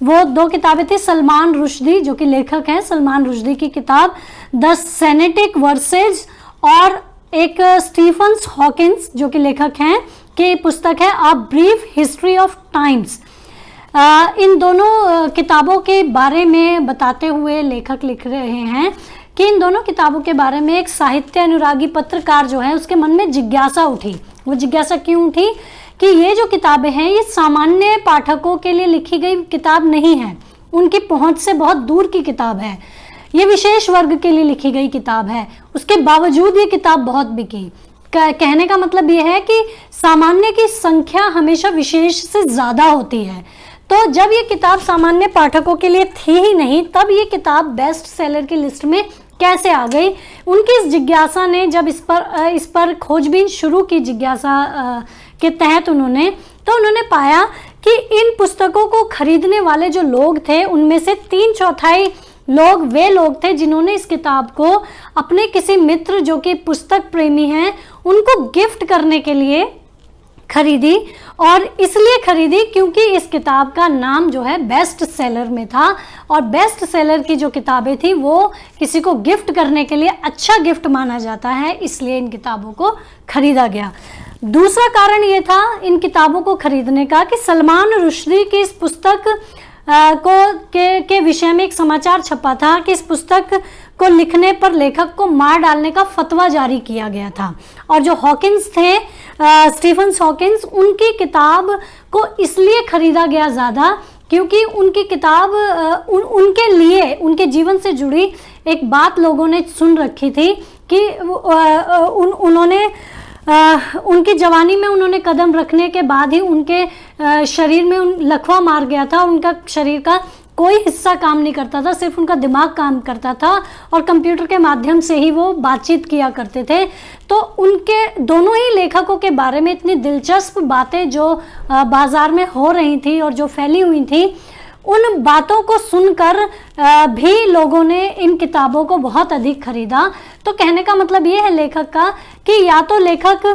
वो 2 किताबें थी सलमान रुश्दी, जो कि लेखक हैं, सलमान रुश्दी की किताब द सेनेटिक वर्सेज, और एक स्टीफन हॉकिंस जो कि लेखक हैं, की पुस्तक है a brief history of times. इन दोनों किताबों के बारे में बताते हुए लेखक लिख रहे हैं कि इन दोनों किताबों के बारे में एक साहित्य अनुरागी पत्रकार जो है उसके मन में जिज्ञासा उठी। वो जिज्ञासा क्यों उठी कि ये जो किताबें हैं ये सामान्य पाठकों के लिए लिखी गई किताब नहीं है, उनकी पहुंच से बहुत दूर की किताब है, ये विशेष वर्ग के लिए लिखी गई किताब है। उसके बावजूद ये किताब बहुत बिकी। कहने का मतलब ये है कि सामान्य की संख्या हमेशा विशेष से ज़्यादा होती है। तो जब ये किताब सामान्य पाठकों के लिए थी ही नहीं, तब ये किताब बेस्ट सेलर की लिस्ट में कैसे आ गई? उनकी इस जिज्ञासा ने जब इस पर खोजबीन शुरू की, जिज्ञासा के तहत उन्होंने पाया कि इन पुस्तकों को खरीदने वाले जो लोग थे, उनमें से 3/4 लोग वे लोग थे जिन्होंने इस किताब को अपने किसी मित्र जो कि पुस्तक प्रेमी हैं, उनको गिफ्ट करने के लिए खरीदी। और इसलिए खरीदी क्योंकि इस किताब का नाम जो है बेस्ट सेलर में था, और बेस्ट सेलर की जो किताबें थी वो किसी को गिफ्ट करने के लिए अच्छा गिफ्ट माना जाता है, इसलिए इन किताबों को खरीदा गया। दूसरा कारण ये था इन किताबों को खरीदने का कि सलमान रुश्दी की इस पुस्तक के विषय में एक समाचार छपा था कि इस पुस्तक को लिखने पर लेखक को मार डालने का फतवा जारी किया गया था। और जो हॉकिंस थे, स्टीफन हॉकिंस, उनकी किताब को इसलिए खरीदा गया ज़्यादा क्योंकि उनकी किताब उनके लिए, उनके जीवन से जुड़ी एक बात लोगों ने सुन रखी थी कि उन्होंने उनकी जवानी में उन्होंने कदम रखने के बाद ही उनके शरीर में लकवा मार गया था। उनका शरीर का कोई हिस्सा काम नहीं करता था, सिर्फ उनका दिमाग काम करता था, और कंप्यूटर के माध्यम से ही वो बातचीत किया करते थे। तो उनके दोनों ही लेखकों के बारे में इतनी दिलचस्प बातें जो बाज़ार में हो रही थी और जो फैली हुई थी, उन बातों को सुनकर भी लोगों ने इन किताबों को बहुत अधिक खरीदा। तो कहने का मतलब ये है लेखक का कि या तो लेखक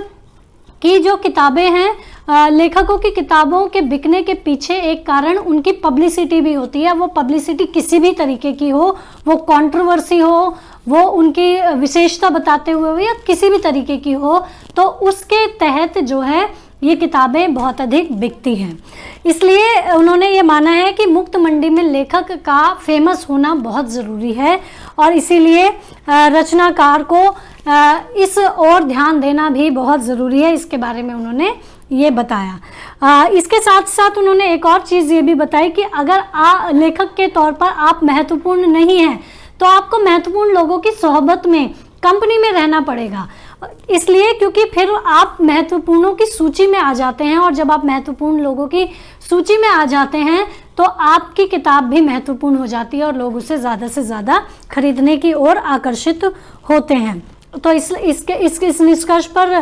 की जो किताबें हैं, लेखकों की किताबों के बिकने के पीछे एक कारण उनकी पब्लिसिटी भी होती है। वो पब्लिसिटी किसी भी तरीके की हो, वो कंट्रोवर्सी हो, वो उनकी विशेषता बताते हुए हो, या किसी भी तरीके की हो, तो उसके तहत जो है ये किताबें बहुत अधिक बिकती हैं। इसलिए उन्होंने ये माना है कि मुक्त मंडी में लेखक का फेमस होना बहुत ज़रूरी है, और इसीलिए रचनाकार को इस ओर ध्यान देना भी बहुत ज़रूरी है। इसके बारे में उन्होंने ये बताया। इसके साथ साथ उन्होंने एक और चीज़ ये भी बताई कि अगर लेखक के तौर पर आप महत्वपूर्ण नहीं हैं तो आपको महत्वपूर्ण लोगों की सोहबत में, कंपनी में रहना पड़ेगा। इसलिए क्योंकि फिर आप महत्वपूर्णों की सूची में आ जाते हैं, और जब आप महत्वपूर्ण लोगों की सूची में आ जाते हैं तो आपकी किताब भी महत्वपूर्ण हो जाती है और लोग उसे ज़्यादा से ज़्यादा खरीदने की ओर आकर्षित होते हैं। तो इस निष्कर्ष पर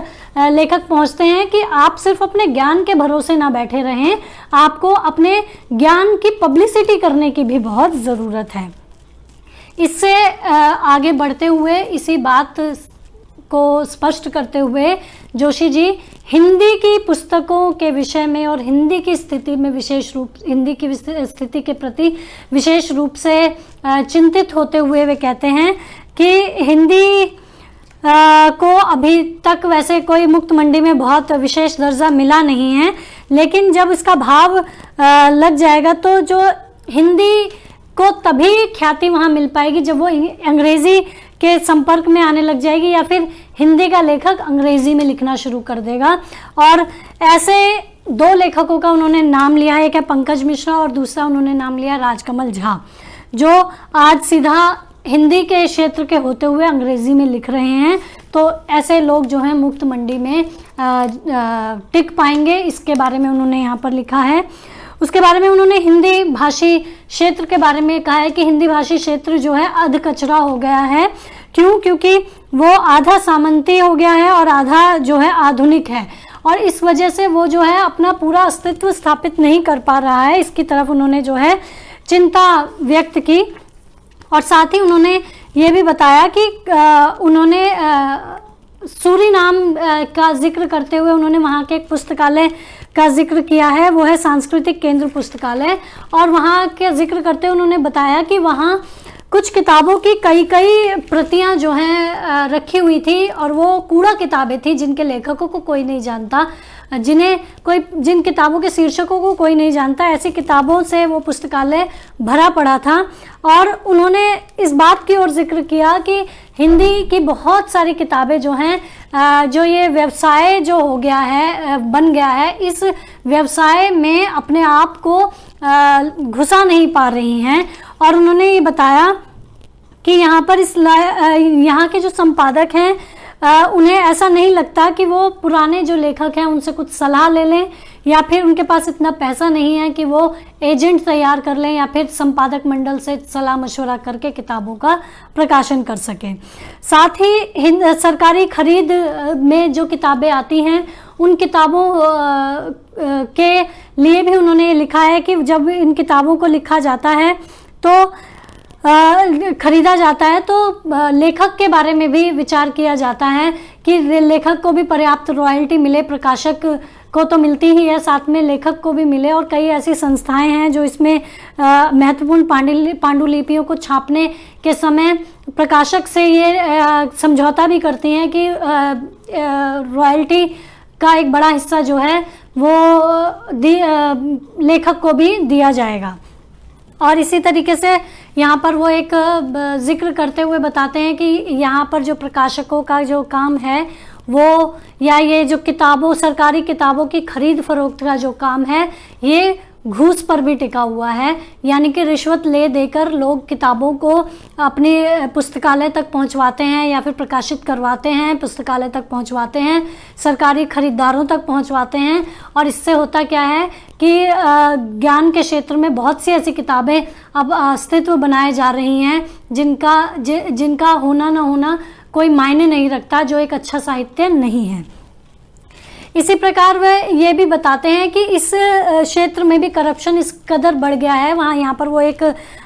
लेखक पहुंचते हैं कि आप सिर्फ अपने ज्ञान के भरोसे ना बैठे रहें, आपको अपने ज्ञान की पब्लिसिटी करने की भी बहुत ज़रूरत है। इससे आगे बढ़ते हुए, इसी बात को स्पष्ट करते हुए जोशी जी हिंदी की पुस्तकों के विषय में और हिंदी की स्थिति के प्रति विशेष रूप से चिंतित होते हुए वे कहते हैं कि हिंदी को अभी तक वैसे कोई मुक्त मंडी में बहुत विशेष दर्जा मिला नहीं है, लेकिन जब इसका भाव लग जाएगा तो जो हिंदी को तभी ख्याति वहाँ मिल पाएगी जब वो अंग्रेज़ी के संपर्क में आने लग जाएगी या फिर हिंदी का लेखक अंग्रेज़ी में लिखना शुरू कर देगा। और ऐसे दो लेखकों का उन्होंने नाम लिया है, एक है पंकज मिश्रा और दूसरा उन्होंने नाम लिया राजकमल झा, जो आज सीधा हिंदी के क्षेत्र के होते हुए अंग्रेज़ी में लिख रहे हैं। तो ऐसे लोग जो हैं मुक्त मंडी में टिक पाएंगे, इसके बारे में उन्होंने यहाँ पर लिखा है। उसके बारे में उन्होंने हिंदी भाषी क्षेत्र के बारे में कहा है कि हिंदी भाषी क्षेत्र जो है अध कचरा हो गया है। क्यों? क्योंकि वो आधा सामंती हो गया है और आधा जो है आधुनिक है, और इस वजह से वो जो है अपना पूरा अस्तित्व स्थापित नहीं कर पा रहा है। इसकी तरफ उन्होंने जो है चिंता व्यक्त की। और साथ ही उन्होंने ये भी बताया कि उन्होंने सूरीनाम का जिक्र करते हुए उन्होंने वहाँ के एक पुस्तकालय का जिक्र किया है, वो है सांस्कृतिक केंद्र पुस्तकालय। और वहाँ के जिक्र करते हुए उन्होंने बताया कि वहाँ कुछ किताबों की कई प्रतियां जो हैं रखी हुई थी और वो कूड़ा किताबें थी जिनके लेखकों को कोई नहीं जानता, जिन किताबों के शीर्षकों को कोई नहीं जानता, ऐसी किताबों से वो पुस्तकालय भरा पड़ा था। और उन्होंने इस बात की ओर जिक्र किया कि हिंदी की बहुत सारी किताबें जो हैं, जो ये व्यवसाय जो हो गया है, बन गया है, इस व्यवसाय में अपने आप को घुसा नहीं पा रही हैं। और उन्होंने ये बताया कि यहाँ पर यहाँ के जो संपादक हैं उन्हें ऐसा नहीं लगता कि वो पुराने जो लेखक हैं उनसे कुछ सलाह ले लें, या फिर उनके पास इतना पैसा नहीं है कि वो एजेंट तैयार कर लें या फिर संपादक मंडल से सलाह मशवरा करके किताबों का प्रकाशन कर सकें। साथ ही सरकारी खरीद में जो किताबें आती हैं उन किताबों के लिए भी उन्होंने लिखा है कि जब इन किताबों को लिखा जाता है तो खरीदा जाता है तो लेखक के बारे में भी विचार किया जाता है कि लेखक को भी पर्याप्त रॉयल्टी मिले, प्रकाशक को तो मिलती ही है, साथ में लेखक को भी मिले। और कई ऐसी संस्थाएं हैं जो इसमें महत्वपूर्ण पांडुलिपियों को छापने के समय प्रकाशक से ये समझौता भी करती हैं कि रॉयल्टी का एक बड़ा हिस्सा जो है वो लेखक को भी दिया जाएगा। और इसी तरीके से यहाँ पर वो एक जिक्र करते हुए बताते हैं कि यहाँ पर जो प्रकाशकों का जो काम है वो, या ये जो सरकारी किताबों की खरीद फरोख्त का जो काम है, ये घूस पर भी टिका हुआ है। यानी कि रिश्वत ले देकर लोग किताबों को अपने पुस्तकालय तक पहुंचवाते हैं या फिर प्रकाशित करवाते हैं, पुस्तकालय तक पहुंचवाते हैं, सरकारी खरीदारों तक पहुंचवाते हैं। और इससे होता क्या है कि ज्ञान के क्षेत्र में बहुत सी ऐसी किताबें अब अस्तित्व बनाए जा रही हैं जिनका होना ना होना कोई मायने नहीं रखता, जो एक अच्छा साहित्य नहीं है। इसी प्रकार वे ये भी बताते हैं कि इस क्षेत्र में भी करप्शन इस कदर बढ़ गया है। यहाँ पर वो एक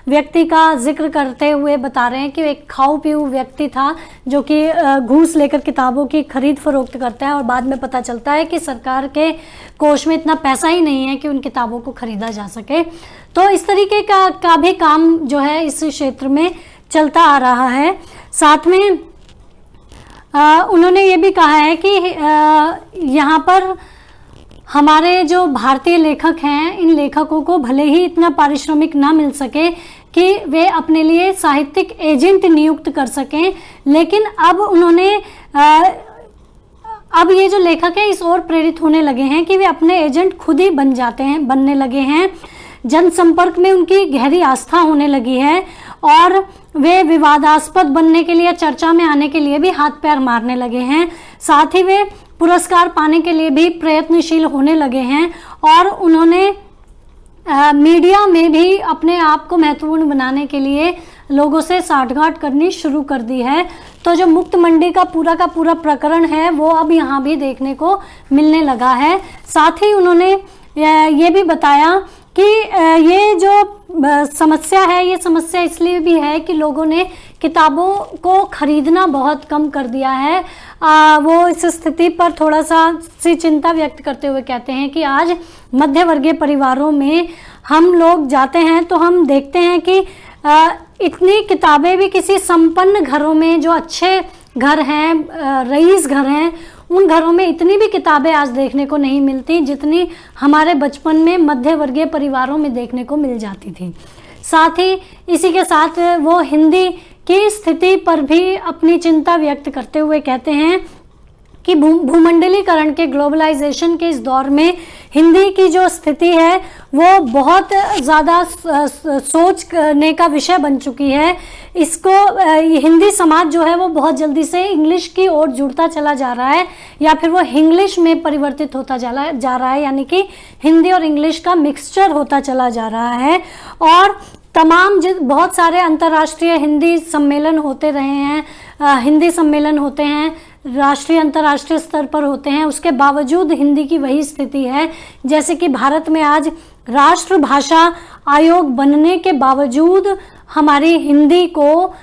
व्यक्ति का जिक्र करते हुए बता रहे हैं कि एक खाऊ पीऊ व्यक्ति था जो कि घूस लेकर किताबों की खरीद फरोख्त करता है, और बाद में पता चलता है कि सरकार के कोष में इतना पैसा ही नहीं है कि उन किताबों को खरीदा जा सके। तो इस तरीके का भी काम जो है इस क्षेत्र में चलता आ रहा है। साथ में उन्होंने ये भी कहा है कि यहाँ पर हमारे जो भारतीय लेखक हैं, इन लेखकों को भले ही इतना पारिश्रमिक ना मिल सके कि वे अपने लिए साहित्यिक एजेंट नियुक्त कर सकें, लेकिन अब उन्होंने अब ये जो लेखक हैं इस ओर प्रेरित होने लगे हैं कि वे अपने एजेंट खुद ही बनने लगे हैं। जनसंपर्क में उनकी गहरी आस्था होने लगी है और वे विवादास्पद बनने के लिए, चर्चा में आने के लिए भी हाथ पैर मारने लगे हैं। साथ ही वे पुरस्कार पाने के लिए भी प्रयत्नशील होने लगे हैं। और उन्होंने मीडिया में भी अपने आप को महत्वपूर्ण बनाने के लिए लोगों से साठगांठ करनी शुरू कर दी है। तो जो मुक्त मंडी का पूरा प्रकरण है वो अब यहाँ भी देखने को मिलने लगा है। साथ ही उन्होंने ये भी बताया कि ये जो समस्या है, ये समस्या इसलिए भी है कि लोगों ने किताबों को खरीदना बहुत कम कर दिया है। वो इस स्थिति पर थोड़ा सी चिंता व्यक्त करते हुए कहते हैं कि आज मध्य वर्गीय परिवारों में हम लोग जाते हैं तो हम देखते हैं कि इतनी किताबें भी किसी संपन्न घरों में, जो अच्छे घर हैं, रईस घर हैं, उन घरों में इतनी भी किताबें आज देखने को नहीं मिलती जितनी हमारे बचपन में मध्य वर्गीय परिवारों में देखने को मिल जाती थी। साथ ही इसी के साथ वो हिंदी की स्थिति पर भी अपनी चिंता व्यक्त करते हुए कहते हैं कि भूमंडलीकरण के, ग्लोबलाइजेशन के इस दौर में हिंदी की जो स्थिति है वो बहुत ज़्यादा सोचने का विषय बन चुकी है। इसको हिंदी समाज जो है वो बहुत जल्दी से इंग्लिश की ओर जुड़ता चला जा रहा है, या फिर वो इंग्लिश में परिवर्तित होता जा रहा है, यानी कि हिंदी और इंग्लिश का मिक्सचर होता चला जा रहा है। और तमाम बहुत सारे अंतर्राष्ट्रीय हिंदी सम्मेलन होते रहे हैं, हिंदी सम्मेलन होते हैं, राष्ट्रीय अंतर्राष्ट्रीय स्तर पर होते हैं, उसके बावजूद हिंदी की वही स्थिति है। जैसे कि भारत में आज राष्ट्रभाषा आयोग बनने के बावजूद हमारी हिंदी को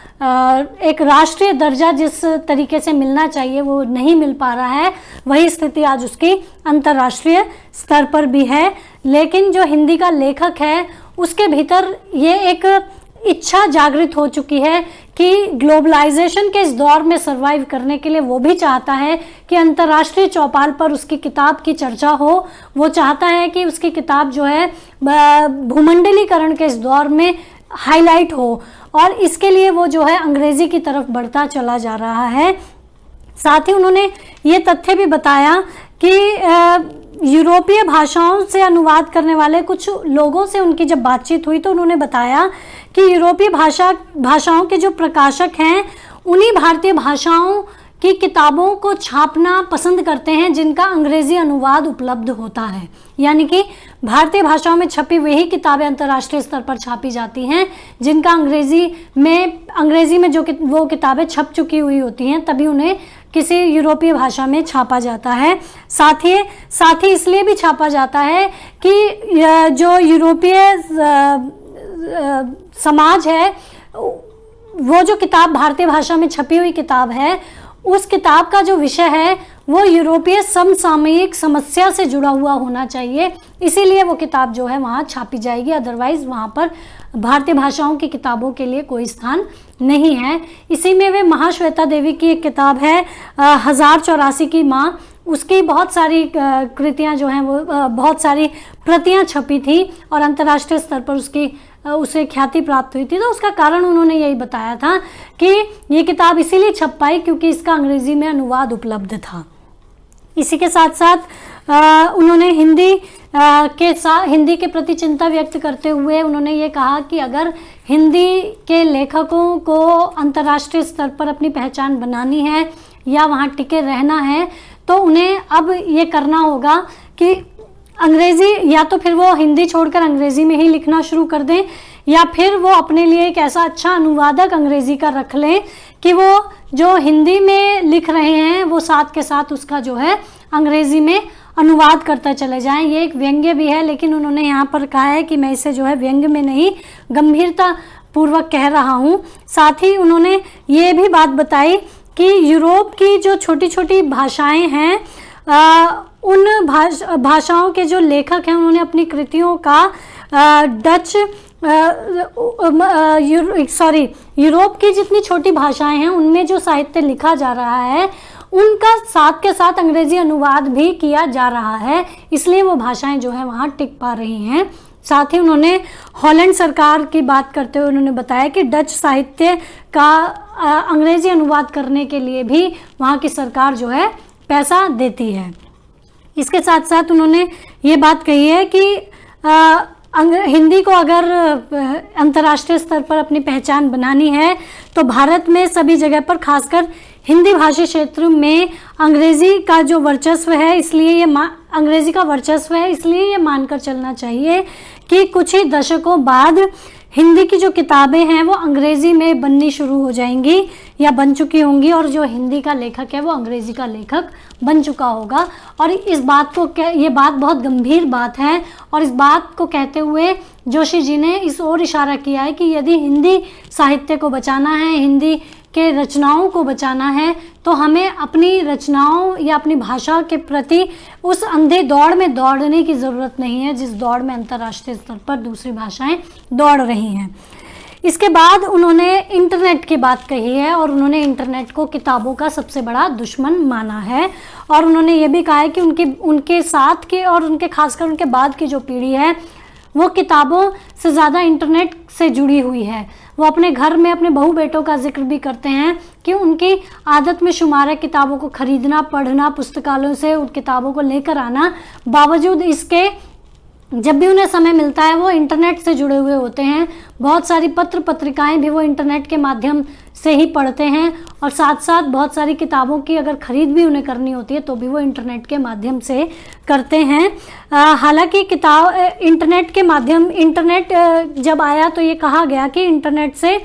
एक राष्ट्रीय दर्जा जिस तरीके से मिलना चाहिए वो नहीं मिल पा रहा है, वही स्थिति आज उसकी अंतर्राष्ट्रीय स्तर पर भी है। लेकिन जो हिंदी का लेखक है उसके भीतर ये एक इच्छा जागृत हो चुकी है कि ग्लोबलाइजेशन के इस दौर में सरवाइव करने के लिए वो भी चाहता है कि अंतर्राष्ट्रीय चौपाल पर उसकी किताब की चर्चा हो। वो चाहता है कि उसकी किताब जो है भूमंडलीकरण के इस दौर में हाईलाइट हो, और इसके लिए वो जो है अंग्रेजी की तरफ बढ़ता चला जा रहा है। साथ ही उन्होंने ये तथ्य भी बताया कि यूरोपीय भाषाओं से अनुवाद करने वाले कुछ लोगों से उनकी जब बातचीत हुई तो उन्होंने बताया कि यूरोपीय भाषाओं के जो प्रकाशक हैं उन्हीं भारतीय भाषाओं की किताबों को छापना पसंद करते हैं जिनका अंग्रेजी अनुवाद उपलब्ध होता है। यानी कि भारतीय भाषाओं में छपी वही किताबें अंतर्राष्ट्रीय स्तर पर छापी जाती हैं जिनका अंग्रेजी में जो वो किताबें छप चुकी हुई होती हैं, तभी उन्हें किसी यूरोपीय भाषा में छापा जाता है। साथ ही इसलिए भी छापा जाता है कि जो यूरोपीय समाज है वो जो किताब भारतीय भाषा में छपी हुई किताब है उस किताब का जो विषय है वो यूरोपीय समसामयिक समस्या से जुड़ा हुआ होना चाहिए, इसीलिए वो किताब जो है वहाँ छापी जाएगी। अदरवाइज वहाँ पर भारतीय भाषाओं की किताबों के लिए कोई स्थान नहीं है। इसी में वे महाश्वेता देवी की एक किताब है 1084 की माँ, उसकी बहुत सारी कृतियाँ जो हैं वो बहुत सारी प्रतियाँ छपी थी और अंतर्राष्ट्रीय स्तर पर उसे ख्याति प्राप्त हुई थी। तो उसका कारण उन्होंने यही बताया था कि ये किताब इसीलिए छप पाई क्योंकि इसका अंग्रेजी में अनुवाद उपलब्ध था। इसी के साथ साथ उन्होंने हिंदी के प्रति चिंता व्यक्त करते हुए उन्होंने ये कहा कि अगर हिंदी के लेखकों को अंतर्राष्ट्रीय स्तर पर अपनी पहचान बनानी है या वहाँ टिके रहना है तो उन्हें अब ये करना होगा कि अंग्रेज़ी, या तो फिर वो हिंदी छोड़कर अंग्रेज़ी में ही लिखना शुरू कर दें, या फिर वो अपने लिए एक ऐसा अच्छा अनुवादक अंग्रेज़ी का रख लें कि वो जो हिंदी में लिख रहे हैं वो साथ के साथ उसका जो है अंग्रेज़ी में अनुवाद करते चले जाएं। ये एक व्यंग्य भी है, लेकिन उन्होंने यहाँ पर कहा है कि मैं इसे जो है व्यंग्य में नहीं गंभीरता पूर्वक कह रहा हूँ। साथ ही उन्होंने ये भी बात बताई कि यूरोप की जो छोटी छोटी भाषाएं हैं उन भाषाओं के जो लेखक हैं उन्होंने अपनी कृतियों का यूरोप की जितनी छोटी भाषाएं हैं उनमें जो साहित्य लिखा जा रहा है उनका साथ के साथ अंग्रेजी अनुवाद भी किया जा रहा है, इसलिए वो भाषाएं जो है वहाँ टिक पा रही हैं। साथ ही उन्होंने हॉलैंड सरकार की बात करते हुए उन्होंने बताया कि डच साहित्य का अंग्रेजी अनुवाद करने के लिए भी वहाँ की सरकार जो है पैसा देती है। इसके साथ साथ उन्होंने ये बात कही है कि हिंदी को अगर अंतर्राष्ट्रीय स्तर पर अपनी पहचान बनानी है तो भारत में सभी जगह पर खासकर हिंदी भाषी क्षेत्र में अंग्रेजी का जो वर्चस्व है, इसलिए ये अंग्रेजी का वर्चस्व है, इसलिए ये मानकर चलना चाहिए कि कुछ ही दशकों बाद हिंदी की जो किताबें हैं वो अंग्रेज़ी में बननी शुरू हो जाएंगी या बन चुकी होंगी, और जो हिंदी का लेखक है वो अंग्रेज़ी का लेखक बन चुका होगा। और इस बात को ये बात बहुत गंभीर बात है, और इस बात को कहते हुए जोशी जी ने इस ओर इशारा किया है कि यदि हिंदी साहित्य को बचाना है, हिंदी के रचनाओं को बचाना है, तो हमें अपनी रचनाओं या अपनी भाषा के प्रति उस अंधे दौड़ में दौड़ने की ज़रूरत नहीं है जिस दौड़ में अंतर्राष्ट्रीय स्तर पर दूसरी भाषाएं दौड़ रही हैं। इसके बाद उन्होंने इंटरनेट की बात कही है, और उन्होंने इंटरनेट को किताबों का सबसे बड़ा दुश्मन माना है। और उन्होंने ये भी कहा है कि उनके साथ के और उनके खासकर उनके बाद की जो पीढ़ी है वो किताबों से ज़्यादा इंटरनेट से जुड़ी हुई है। वो अपने घर में अपने बहू बेटों का जिक्र भी करते हैं कि उनकी आदत में शुमार है किताबों को खरीदना, पढ़ना, पुस्तकालयों से उन किताबों को लेकर आना। बावजूद इसके जब भी उन्हें समय मिलता है वो इंटरनेट से जुड़े हुए होते हैं। बहुत सारी पत्र पत्रिकाएं भी वो इंटरनेट के माध्यम से ही पढ़ते हैं, और साथ साथ बहुत सारी किताबों की अगर खरीद भी उन्हें करनी होती है तो भी वो इंटरनेट के माध्यम से करते हैं। हालांकि इंटरनेट के माध्यम जब आया तो ये कहा गया कि इंटरनेट से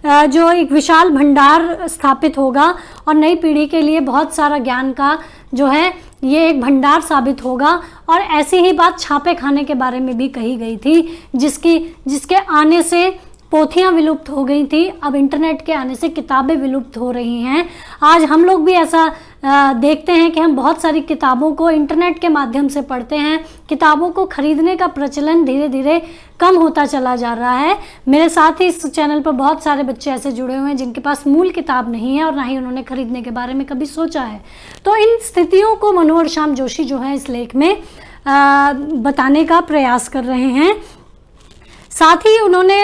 जो एक विशाल भंडार स्थापित होगा और नई पीढ़ी के लिए बहुत सारा ज्ञान का जो है ये एक भंडार साबित होगा। और ऐसी ही बात छापे खाने के बारे में भी कही गई थी, जिसके आने से पोथियां विलुप्त हो गई थी। अब इंटरनेट के आने से किताबें विलुप्त हो रही हैं। आज हम लोग भी ऐसा देखते हैं कि हम बहुत सारी किताबों को इंटरनेट के माध्यम से पढ़ते हैं। किताबों को खरीदने का प्रचलन धीरे धीरे कम होता चला जा रहा है। मेरे साथ ही इस चैनल पर बहुत सारे बच्चे ऐसे जुड़े हुए हैं जिनके पास मूल किताब नहीं है और ना ही उन्होंने खरीदने के बारे में कभी सोचा है। तो इन स्थितियों को मनोहर श्याम जोशी जो है इस लेख में बताने का प्रयास कर रहे हैं। साथ ही उन्होंने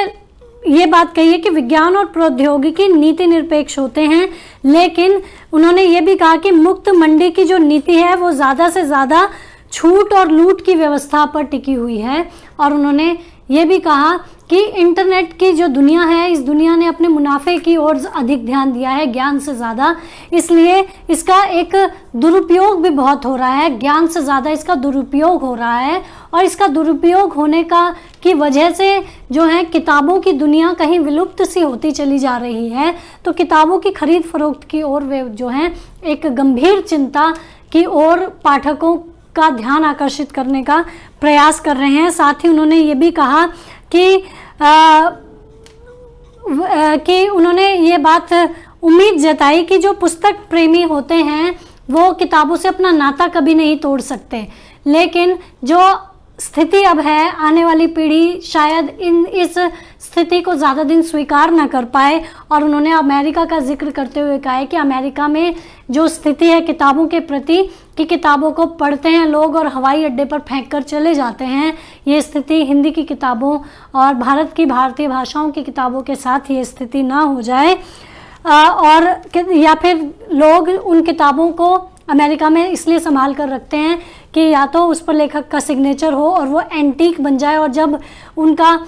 ये बात कही है कि विज्ञान और प्रौद्योगिकी नीति निरपेक्ष होते हैं, लेकिन उन्होंने ये भी कहा कि मुक्त मंडी की जो नीति है वो ज़्यादा से ज़्यादा छूट और लूट की व्यवस्था पर टिकी हुई है। और उन्होंने ये भी कहा कि इंटरनेट की जो दुनिया है, इस दुनिया ने अपने मुनाफे की ओर अधिक ध्यान दिया है ज्ञान से ज़्यादा, इसलिए इसका एक दुरुपयोग भी बहुत हो रहा है। ज्ञान से ज़्यादा इसका दुरुपयोग हो रहा है, और इसका दुरुपयोग होने की वजह से जो है किताबों की दुनिया कहीं विलुप्त सी होती चली जा रही है। तो किताबों की खरीद फरोख्त की ओर वे जो है एक गंभीर चिंता की ओर पाठकों का ध्यान आकर्षित करने का प्रयास कर रहे हैं। साथ ही उन्होंने ये भी कहा कि उन्होंने ये बात उम्मीद जताई कि जो पुस्तक प्रेमी होते हैं वो किताबों से अपना नाता कभी नहीं तोड़ सकते, लेकिन जो स्थिति अब है आने वाली पीढ़ी शायद इस स्थिति को ज़्यादा दिन स्वीकार ना कर पाए। और उन्होंने अमेरिका का जिक्र करते हुए कहा है कि अमेरिका में जो स्थिति है किताबों के प्रति कि किताबों को पढ़ते हैं लोग और हवाई अड्डे पर फेंक कर चले जाते हैं, ये स्थिति हिंदी की किताबों और भारत की भारतीय भाषाओं की किताबों के साथ ये स्थिति ना हो जाए। और या फिर लोग उन किताबों को अमेरिका में इसलिए संभाल कर रखते हैं कि या तो उस पर लेखक का सिग्नेचर हो और वो एंटीक बन जाए, और जब उनका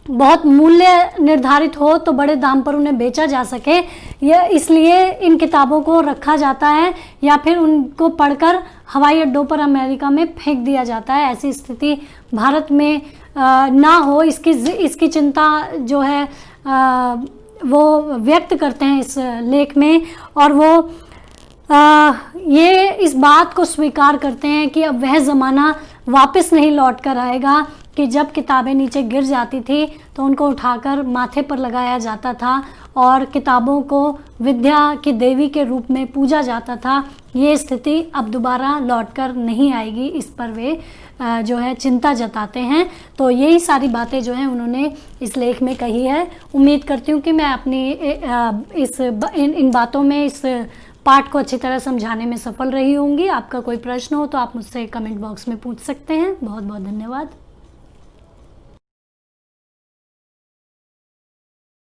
बहुत मूल्य निर्धारित हो तो बड़े दाम पर उन्हें बेचा जा सके। यह इसलिए इन किताबों को रखा जाता है या फिर उनको पढ़कर हवाई अड्डों पर अमेरिका में फेंक दिया जाता है। ऐसी स्थिति भारत में ना हो, इसकी चिंता जो है वो व्यक्त करते हैं इस लेख में। और वो ये इस बात को स्वीकार करते हैं कि अब वह ज़माना वापस नहीं लौट कर आएगा कि जब किताबें नीचे गिर जाती थी तो उनको उठाकर माथे पर लगाया जाता था और किताबों को विद्या की देवी के रूप में पूजा जाता था। ये स्थिति अब दोबारा लौटकर नहीं आएगी, इस पर वे जो है चिंता जताते हैं। तो यही सारी बातें जो हैं उन्होंने इस लेख में कही है। उम्मीद करती हूँ कि मैं अपनी इन बातों में इस पाठ को अच्छी तरह समझाने में सफल रही होंगी। आपका कोई प्रश्न हो तो आप मुझसे कमेंट बॉक्स में पूछ सकते हैं। बहुत बहुत धन्यवाद।